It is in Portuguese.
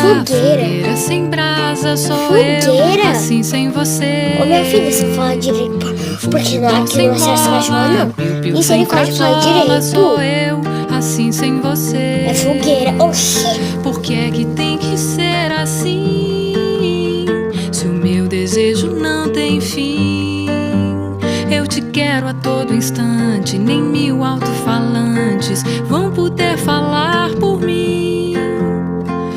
Fogueira sem brasa, sou eu, assim sem você. Ô meu filho, você fala direito, porque não, aqui no acesso mais não. Misericórdia, fala direito. Sou eu, assim sem você. É fogueira, oxi. Por que é que tem que ser assim? Se o meu desejo não tem fim, eu te quero a todo instante. Nem 1000 alto-falantes vão poder falar